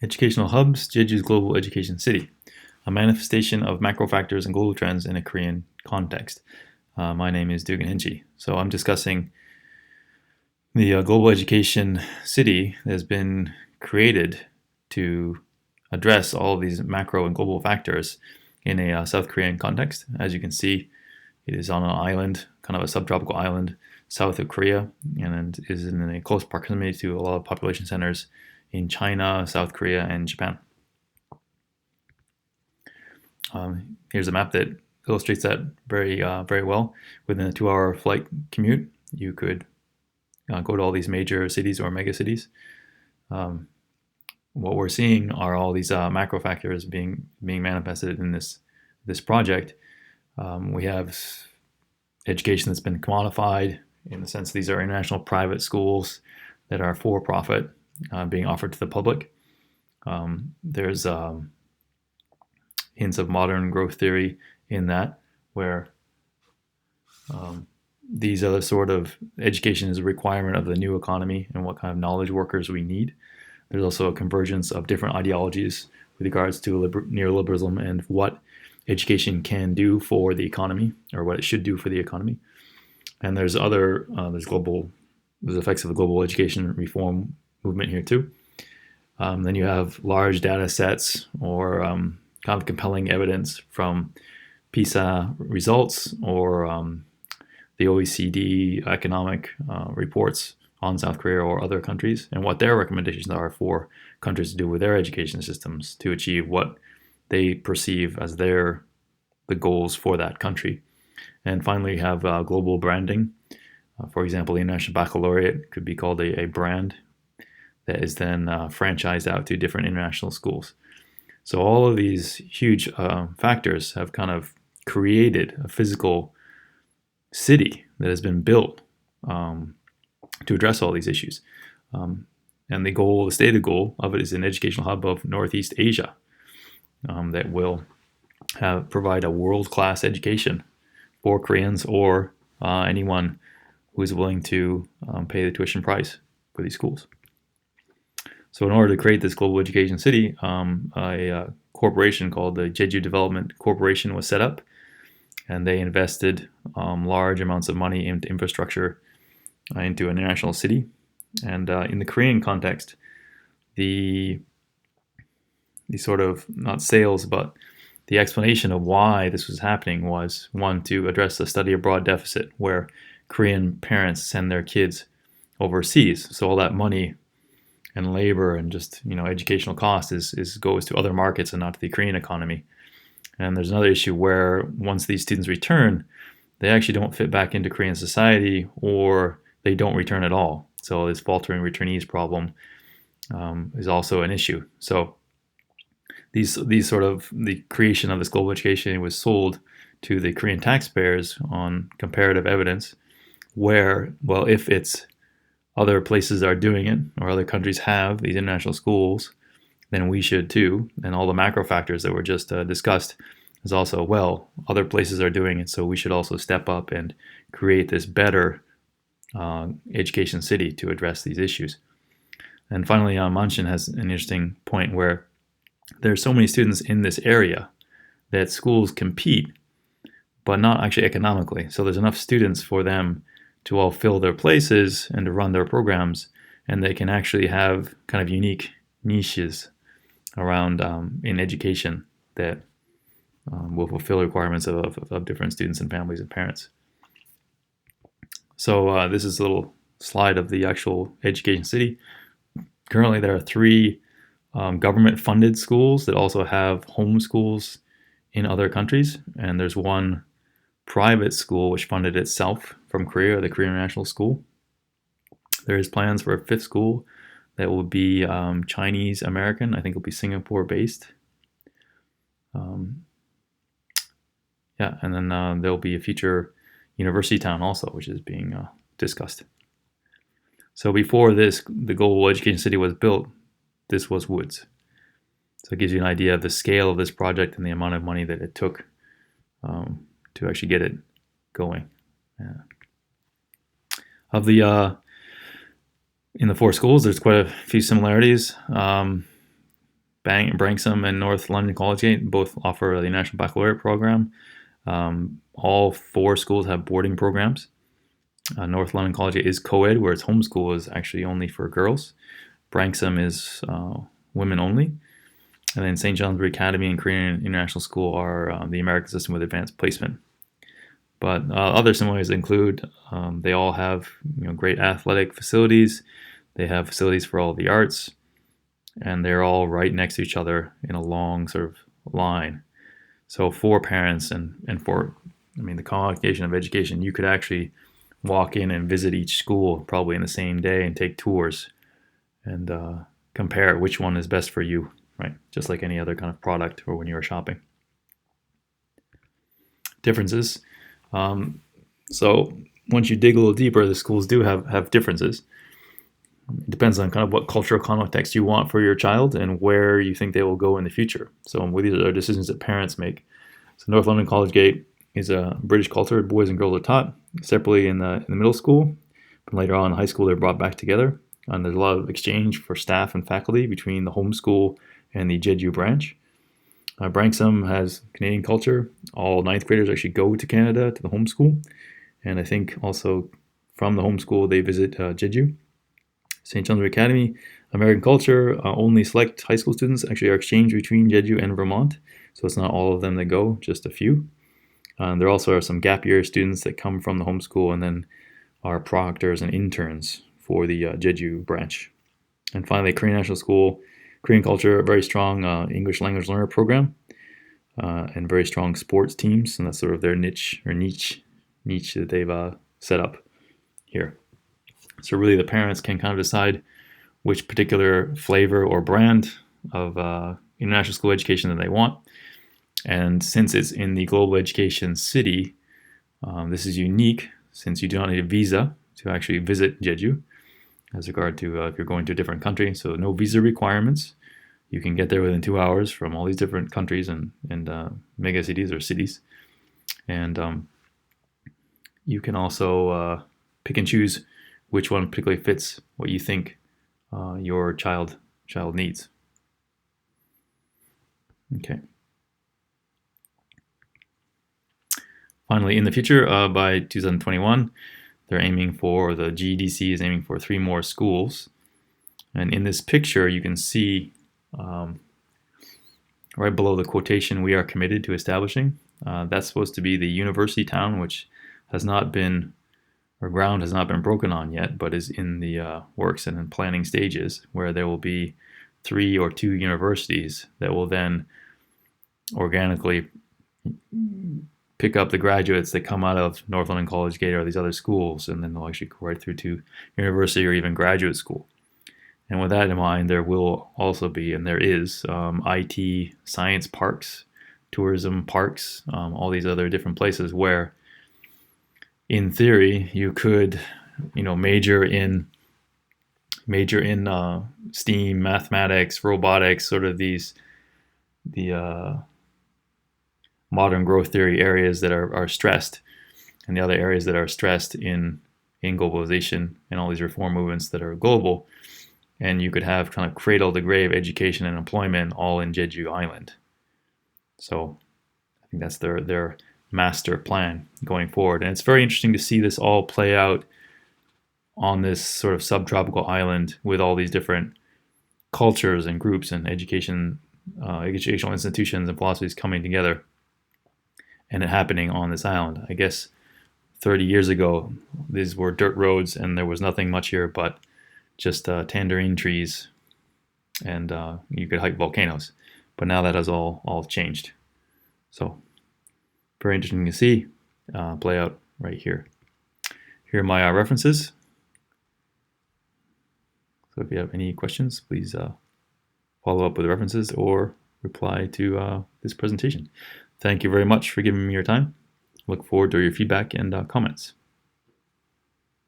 Educational Hubs, Jeju's Global Education City, a manifestation of macro factors and global trends in a Korean context. My name is Dugan Hinchi. So I'm discussing the global education city that has been created to address all of these macro and global factors in a South Korean context. As you can see, it is on an island, kind of a subtropical island south of Korea, and is in a close proximity to a lot of population centers in China, South Korea, and Japan. Here's a map that illustrates that very well. Within a 2-hour flight commute, you could go to all these major cities or mega cities. What we're seeing are all these macro factors being manifested in this project. We have education that's been commodified in the sense these are international private schools that are for profit being offered to the public. There's hints of modern growth theory in that, where these other sort of education is a requirement of the new economy and what kind of knowledge workers we need. There's also a convergence of different ideologies with regards to neoliberalism and what education can do for the economy, or what it should do for the economy. And there's effects of the global education reform movement here too. Then you have large data sets or kind of compelling evidence from PISA results or the OECD economic reports on South Korea or other countries, and what their recommendations are for countries to do with their education systems to achieve what they perceive as the goals for that country. And finally, you have global branding. For example, the International Baccalaureate could be called a brand that is then franchised out to different international schools. So all of these huge factors have kind of created a physical city that has been built to address all these issues. And the stated goal of it is an educational hub of Northeast Asia that will provide a world-class education for Koreans or anyone who is willing to pay the tuition price for these schools. So in order to create this global education city, a corporation called the Jeju Development Corporation was set up, and they invested large amounts of money into infrastructure into an international city. And in the Korean context, the sort of, not sales, but the explanation of why this was happening was, one, to address the study abroad deficit, where Korean parents send their kids overseas. So all that money and labor and just educational cost goes to other markets and not to the Korean economy. And there's another issue where once these students return, they actually don't fit back into Korean society, or they don't return at all. So this faltering returnees problem is also an issue. So these sort of, the creation of this global education was sold to the Korean taxpayers on comparative evidence, where, well, if it's other places are doing it, or other countries have these international schools, then we should too. And all the macro factors that were just discussed is also, well, other places are doing it, so we should also step up and create this better education city to address these issues. And finally, Manchin has an interesting point where there are so many students in this area that schools compete, but not actually economically. So there's enough students for them to all fill their places and to run their programs, and they can actually have kind of unique niches around in education that will fulfill the requirements of different students and families and parents. So this is a little slide of the actual education city. Currently, there are 3 government-funded schools that also have home schools in other countries, and there's 1 private school which funded itself from Korea, the Korean International School. There is plans for a 5th school that will be Chinese American. I think it'll be Singapore based. And then there'll be a future university town also, which is being discussed. So before the global education city was built, this was woods. So it gives you an idea of the scale of this project and the amount of money that it took to actually get it going. Of the in the 4 schools, there's quite a few similarities. Branksome and North London Collegiate both offer the National Baccalaureate program. All 4 schools have boarding programs. North London Collegiate is co-ed, where its homeschool is actually only for girls. Branksome is women only. And then St. John's Wood Academy and Korean International School are the American system with advanced placement. But other similarities include they all have great athletic facilities. They have facilities for all the arts, and they're all right next to each other in a long sort of line. So for parents and for the congregation of education, you could actually walk in and visit each school probably in the same day and take tours and compare which one is best for you, right? Just like any other kind of product or when you are shopping. Differences. So once you dig a little deeper, the schools do have differences. It depends on kind of what cultural context you want for your child and where you think they will go in the future. So these are decisions that parents make. So North London Collegiate is a British culture. Boys and girls are taught separately in the middle school. But later on in high school, they're brought back together. And there's a lot of exchange for staff and faculty between the homeschool and the Jeju branch. Branksome has Canadian culture. All 9th graders actually go to Canada to the homeschool. And I think also from the homeschool, they visit Jeju. St. John's Wood Academy, American culture. Only select high school students actually are exchanged between Jeju and Vermont. So it's not all of them that go, just a few. There also are some gap year students that come from the homeschool and then are proctors and interns for the Jeju branch. And finally, Korean National School, Korean culture, a very strong English language learner program and very strong sports teams. And that's sort of their niche that they've set up here. So really the parents can kind of decide which particular flavor or brand of international school education that they want. And since it's in the global education city, this is unique since you do not need a visa to actually visit Jeju as regard to if you're going to a different country. So no visa requirements. You can get there within 2 hours from all these different countries and mega cities or cities. And you can also pick and choose which one particularly fits what you think your child needs. Okay. Finally, in the future, by 2021, they're aiming for, the GEDC is aiming for 3 more schools. And in this picture, you can see right below the quotation, "We are committed to establishing." That's supposed to be the university town, which has not been, or ground has not been broken on yet, but is in the works and in planning stages, where there will be 3 or 2 universities that will then organically pick up the graduates that come out of North London Collegiate or these other schools, and then they'll actually go right through to university or even graduate school. And with that in mind, there will also be, and there is, IT science parks, tourism parks, all these other different places where, in theory, you could, major in STEAM, mathematics, robotics, sort of the modern growth theory areas that are stressed, and the other areas that are stressed in globalization and all these reform movements that are global. And you could have kind of cradle to grave education and employment all in Jeju Island. So I think that's their master plan going forward. And it's very interesting to see this all play out on this sort of subtropical island with all these different cultures and groups and educational institutions and philosophies coming together, and it happening on this island. I guess 30 years ago, these were dirt roads and there was nothing much here but just tangerine trees, and you could hike volcanoes. But now that has all changed. So very interesting to see play out right here. Here are my references. So if you have any questions, please follow up with references or reply to this presentation. Thank you very much for giving me your time. Look forward to your feedback and comments.